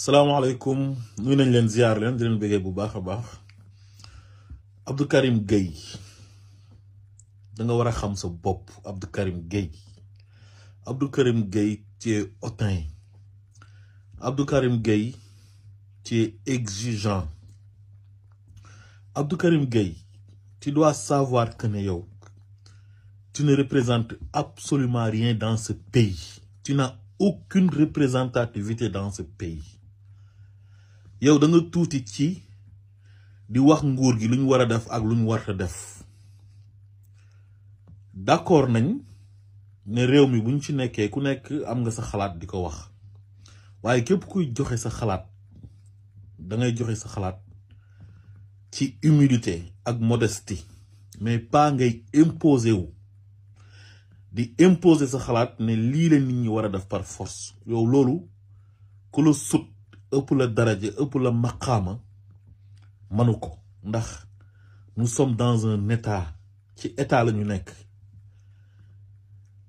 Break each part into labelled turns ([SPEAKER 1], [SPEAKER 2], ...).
[SPEAKER 1] salaamaaleykum nuyu nañ leen ziar leen di leen bëggee bu baax a baax Abdou Karim Gueye da nga war a xam sa bopp. Abdou Karim Gueye tu es hautain. Abdou Karim Gueye tu es exigeant. Abdou Karim Gueye tu dois savoir que ne yow tu ne représentes absolument rien dans ce pays. Tu n'as aucune représentativité dans ce pays. yow da nga tuuti ci di wax nguur gi luñ wara def ak luñ warta def. D'accord nañ ne réew mi buñ ci nekké ku nekk am nga sa xalaat di ko wax waaye képp kuy joxe sa xalaat da ngay joxe sa xalaat ci humilité ak modestie mais pas ngay imposer wu di imposer sa xalaat ne lii la nit ñi war a def par force. yow loolu ku la sut ëpp la daraja ëpp la maqaama manu ko ndax nous sommes dans un état ci état la ñu nekk.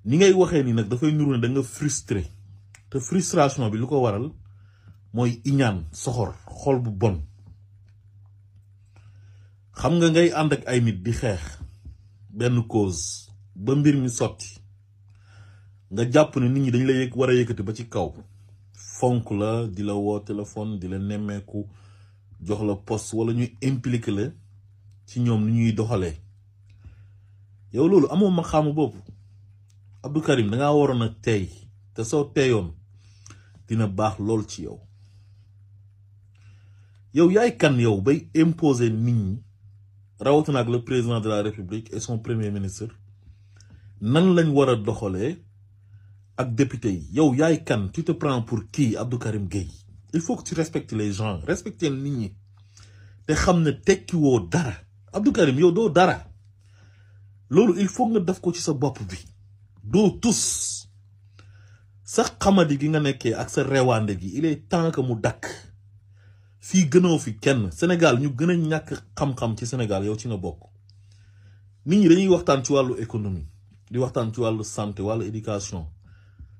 [SPEAKER 1] ni ngay waxee ni nag dafay nuru ne da nga frustré te frustration bi lu ko waral mooy iñaan soxor xol bu bon. xam nga ngay ànd ak ay nit di xeex benn cause ba mbir mi sotti nga jàpp ne nit ñi dañ la war a yëkkati ba ci kaw fonk la di la woo téléphone di la nemmeeku jox la poste wala ñuy impliqué la ci ñoom ni ñuy doxalee. yow loolu amoo ma xamu bopp. Abdou Karim dangaa waroon a tey te soo teyoon dina baax lool ci yow. yow yaay kan yow bay imposer nit ñi rawatina ak le président de la République et son premier ministre nan lañ war a doxalee ak député yi. yow yaay kan, tu te prends pour qui? Abdou Karim Gueye. Il faut que tu respectes les gens, respecter nit ñi te xam ne tekki woo dara. Abdou Karim yow doo dara. loolu il faut nga def ko ci sa bopp bi. doo tus sa xamadi gi nga nekkee ak sa rewaande gi il est temps que mu dakk. fii gënoo fi kenn. Sénégal ñu gën a ñàkk xam-xam ci Sénégal yow ci nga bokk. nit ñi dañuy waxtaan ci wàllu économie di waxtaan ci wàllu santé wàllu éducation.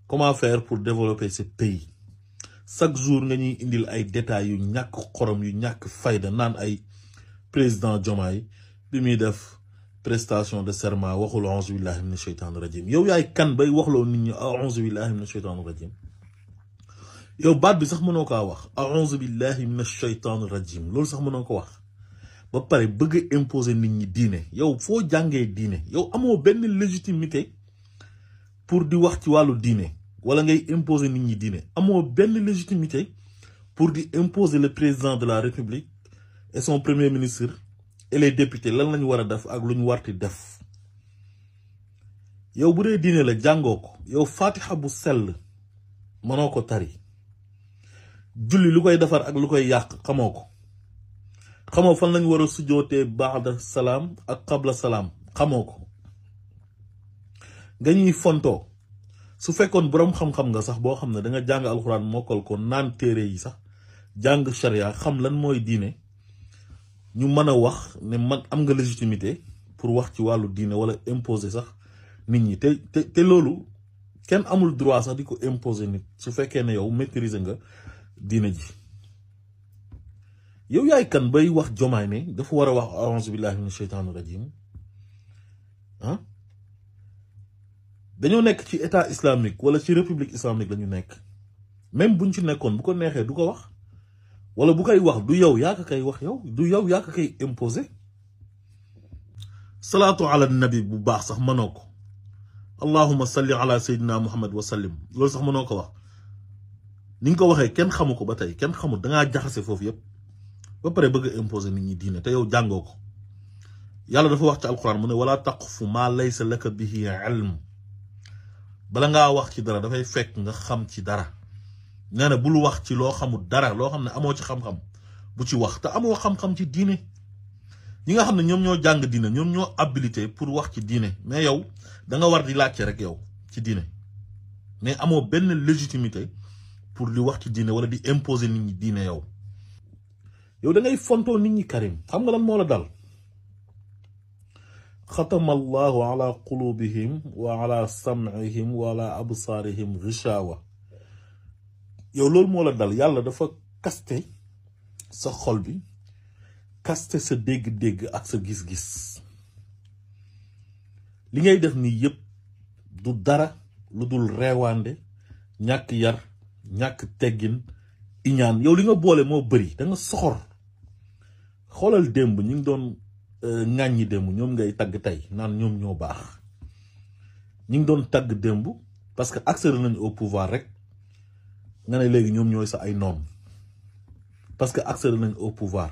[SPEAKER 1] Comment faire pour développer ce pays? Chaque jour nga ñuy indil ay détails yu ñàkk xorom yu ñàkk fayda naan ay président Diomaye bi muy def prestation de serment waxul a'uuzu billahi minash shaytanir rajim. yow yaay kan bay waxloo nit ñi a'uuzu billahi minash shaytanir rajim. yow baat bi sax mënoo kaa wax a'uuzu billahi minash shaytanir rajim loolu sax mënoo ko wax ba pare bëgg a imposer nit ñi diine. yow foo jàngee diine? yow amoo benn légitimité pour di wax ci wàllu diine wala ngay imposer nit ñi diine. amoo benn légitimité pour di imposer le président de la République et son premier ministre et les députés lan lañu war a def ak lu ñu warti def. yow bu dee diine la jàngoo ko. yow fatiha bu sell mënoo ko tari. julli lu koy defar ak lu koy yàq xamoo ko. xamoo fan lañu war a sujjootee ba'da salaam ak qabla salaam xamoo ko. nga ñuy fontoo. su fekkoon boroom xam-xam nga sax boo xam ne da nga jàng alxuraan mokkal ko naan téere yi sax jàng charia xam lan mooy diine ñu mën a wax ne man am nga légitimité pour wax ci wàllu diine wala imposer sax nit ñi te loolu kenn amul droit sax di ko imposer nit su fekkee ne yow maîtriser nga diine ji. yow yaay kan bay wax Diomaye ne dafa war a wax a'uuzu billahi minash shaytanir rajim. dañoo nekk ci état islamique wala ci république islamique lañu nekk. même buñ ci nekkoon bu ko neexee du ko wax wala bu koy wax du yow yaa ko koy wax yow du yow yaa ko koy imposer. salaatu ala nabi bu baax sax mënoo ko. allahumma salli ala sayyidina muhammad wa sallim loolu sax mënoo ko wax. ni nga ko waxee kenn xamu ko ba tey kenn xamul dangaa jaxase foofu yépp ba pare bëgg a imposer nit ñi diine te yow jàngoo ko. yàlla dafa wax ci alquran mu ne wala taqfu ma laysa laka bihi ilm. bala ngaa wax ci dara dafay fekk nga xam ci dara. nee na bul wax ci loo xamul dara loo xam ne amoo ci xam-xam bu ci wax te amoo xam-xam ci diine. ñi nga xam ne ñoom ñoo jàng diine ñoom ñoo habilité pour wax ci diine mais yow da nga war di laajte rek yow ci diine mais amoo benn légitimité pour di wax ci diine wala di imposer nit ñi diine yow. yow da ngay fontoo nit ñi Karim xam nga lan moo la dal. ختم الله على قلوبهم وعلى سمعهم وعلى أبصارهم غشاوة yow loolu moo la dal yàlla dafa kaste sa xol bi kaste sa dégg-dégg ak sa gis-gis li ngay def nii yëpp du dara lu dul reewaande ñàkk yar ñàkk teggin iñaan yow li nga boole moo bëri da nga soxor xoolal démb ñu ngi doon ŋàññi démb ñoom ngay tagg tey naan ñoom ñoo baax ñu ngi doon tagg démb parce que accédé nañu au pouvoir rek nga ne léegi ñoom ñooy sa ay noon parce que accédé nañu au pouvoir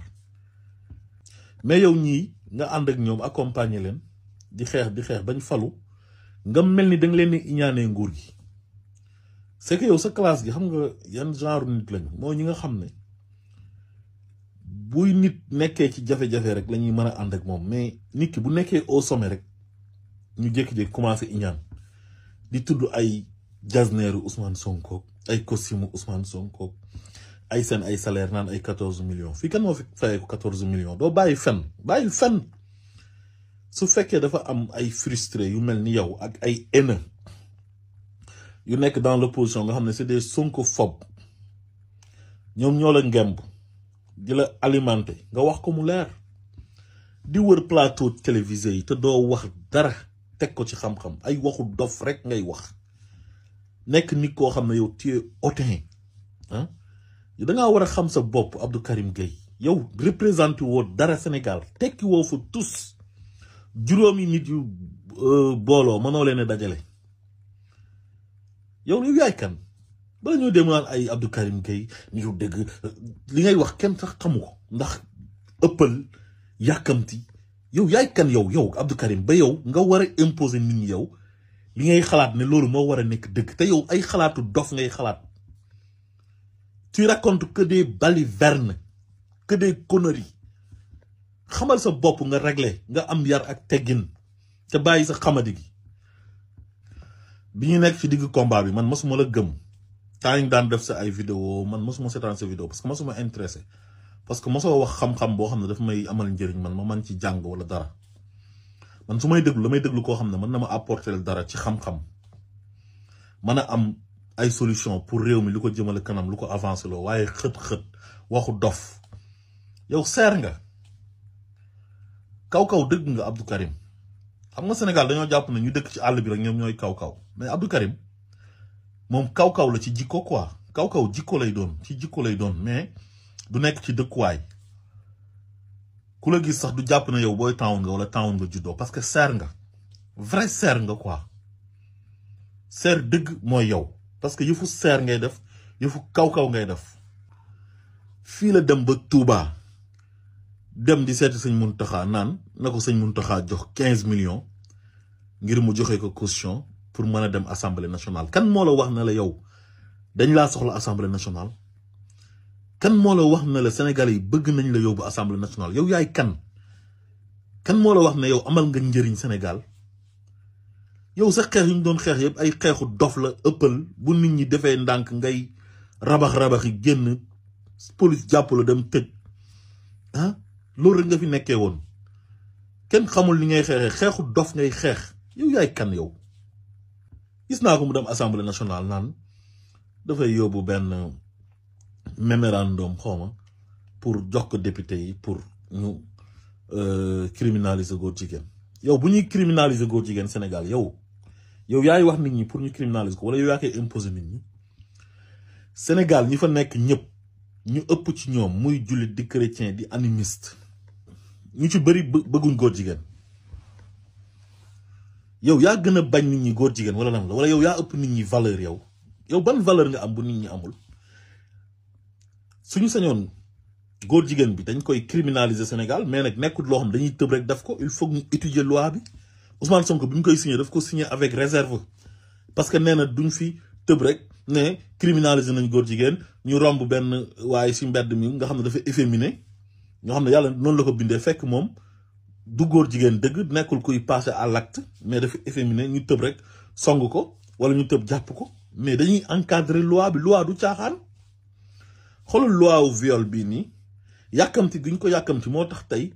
[SPEAKER 1] mais yow ñii nga ànd ak ñoom accompagner leen di xeex bañ falu nga mel ni da nga leen di iñaanee nguur gi c'est que yow sa classe gi xam nga yan genre nit lañ moo ñi nga xam ne buy nit nekkee ci jafe-jafe rek la ñuy mën a ànd ak moom mais nit ki bu nekkee au sommet rek ñu jékki-jékki commencé iñaan di tudd ay jasneeru Ousmane Sonko ay costume Ousmane Sonko ay seen ay salaire naan ay 14 millions fii kan moo fi fayee ko 14 millions doo bàyyi fen su fekkee dafa am ay frustré yu mel ni yow ak ay haineux yu nekk dans l'opposition nga xam ne c'est des sonkophobes ñoom ñoo la ngemb di la alimenter nga wax ko mu leer di wër plateau télévisé yi te doo wax dara teg ko ci xam-xam ay waxu dof rek ngay wax nekk nit koo xam ne yow tu es hautain ah da ngaa war a xam sa bopp Abdou Karim Gueye yow représenté woo dara Sénégal tekki woo fa tous juróomi nit yu booloo mënoo leen a dajale yow yaay kan bala ñoo dem naan ay Abdou Karim Gueye ñu dégg li ngay wax kenn sax xamu ko ndax ëppal yàkkamti yow yaay kan yow Abdou Karim ba yow nga war a imposer nit ñi yow li ngay xalaat ne loolu moo war a nekk dëgg te yow ay xalaatu dof ngay xalaat tu racontes que des balivernes que des conneries xamal sa bopp nga régler nga am yar ak teggin te bàyyi sa xamadi gi bi ñu nekk ci digg combat bi man mosuma la gëm temps yi daan def sa ay vidéo man mosuma seetaan sa vidéo parce que mosuma intéressé parce que mosoo wax xam-xam boo xam ne daf may amal njëriñ man ma man ci jàng wala dara man su may déglu la may déglu koo xam ne mën na ma apporter dara ci xam-xam mën a am ay solution pour réew mi lu ko jëmale kanam lu ko avancé loo waaye xët-xët waxu dof yow seer nga kaw-kaw dëgg nga Abdou Karim xam nga Sénégal dañoo jàpp ne ñu dëkk ci àll bi rek ñoom ñooy kaw-kaw mais Abdou Karim moom kaw-kaw la ci jikko quoi kaw-kaw jikko lay doon ci jikko lay doon mais du nekk ci dëkkuwaay ku la gis sax du jàpp na yow booy town nga wala town nga juddoo parce que seer nga vrai seer nga quoi seer dëgg mooy yow parce que yëfu seer ngay def yëfu kaw-kaw ngay def fii la dem ba Touba dem di seeti sëñ Mountakha naan na ko sëñ Mountakha jox 15 millions ngir mu joxe ko caution pour mën a dem assemblée nationale kan moo la wax na la yow dañ laa soxla assemblée nationale kan moo la wax na la Sénégalais yi bëgg nañ la yóbbu assemblée nationale yow yaay kan moo la wax ne yow amal nga njëriñ Sénégal yow sa xeex yi ñu doon xeex yëpp ay xeexu dof la ëppal bu nit ñi defee ndànk ngay rabax yi génn police jàpp la dem tëj ah loolu rek nga fi nekkee woon kenn xamul li ngay xeexee xeexu dof ngay xeex yow yaay kan yow gis naa ko mu dem assemblée nationale naan dafay yóbbu benn mémorandum xawma pour jox ko député yi pour ñu criminaliser góor jigéen yow bu ñuy criminaliser góor jigéen Sénégal yow yaay wax nit ñi pour ñu criminaliser ko wala yow yaa koy imposer nit ñi Sénégal ñi fa nekk ñëpp ñu ëpp ci ñoom muy jullit di chrétien di animiste ñu ci bëri bëgguñ góor jigéen yow yaa gën a bañ nit ñi góor jigéen wala lan la wala yow yaa ëpp nit ñi valeur yow ban valeur nga am bu nit ñi amul suñu sañoon góor jigéen bi dañ koy criminaliser Sénégal mais nag nekkul loo xam dañuy tëb rek def ko il faut ñu étudier loi bi Ousmane Sonko bi mu koy signé daf ko signé avec réserve parce que nee na duñ fi tëb rek ne criminaliser nañ góor jigéen ñu romb benn waaye si mbedd mi nga xam ne dafa efféminé nga xam ne yàlla noonu la ko bindee fekk moom du góor jigéen dëgg nekkul kuy passer à l'acte mais dafa efféminé ñu tëb rek song ko wala ñu tëb jàpp ko mais dañuy encadrer loi bi loi du caaxaan xoolal loi wu viol bii nii yàkkamti guñ ko yàkkamti moo tax tey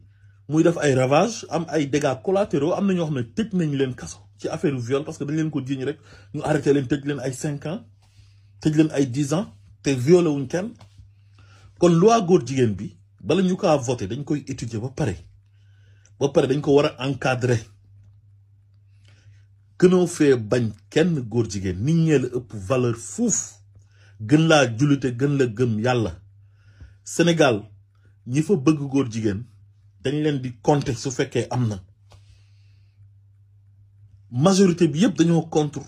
[SPEAKER 1] muy def ay ravage am ay dégâts collatéraux am na ñoo xam ne tëj nañ leen kaso ci affaire viol parce que dañ leen ko jiiñ rek ñu arrêté leen tëj leen ay 5 ans tëj leen ay 10 ans te violé wuñ kenn kon loi góor jigéen bi bala ñu kaa voté dañ koy étudier ba pare dañ ko war a encadrer gënoo fee bañ kenn góor jigéen nit ñee la ëpp valeur fuuf gën laa jullite gën la gëm yàlla Sénégal ñi fa bëgg góor jigéen dañ leen di compter su fekkee am na majorité bi yëpp dañoo contre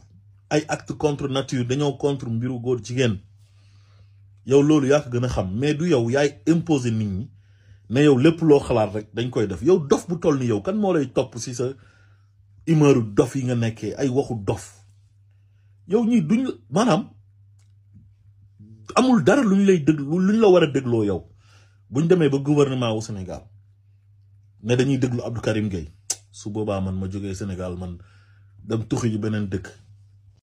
[SPEAKER 1] ay acte contre nature dañoo contre mbiru góor jigéen yow loolu yaa ko gën a xam mais du yow yaay imposer nit ñi ne yow lépp loo xalaat rek dañ koy def yow dof bu toll ni yow kan moo lay topp si sa humeur dof yi nga nekkee ay waxu dof yow ñii duñ maanaam amul dara luñ lay déglu luñ la war a dégloo yow buñ demee ba gouvernement wu Sénégal ne dañuy déglu Abdou Karim Gueye su boobaa man ma jógee Sénégal man dem tuxi ji beneen dëkk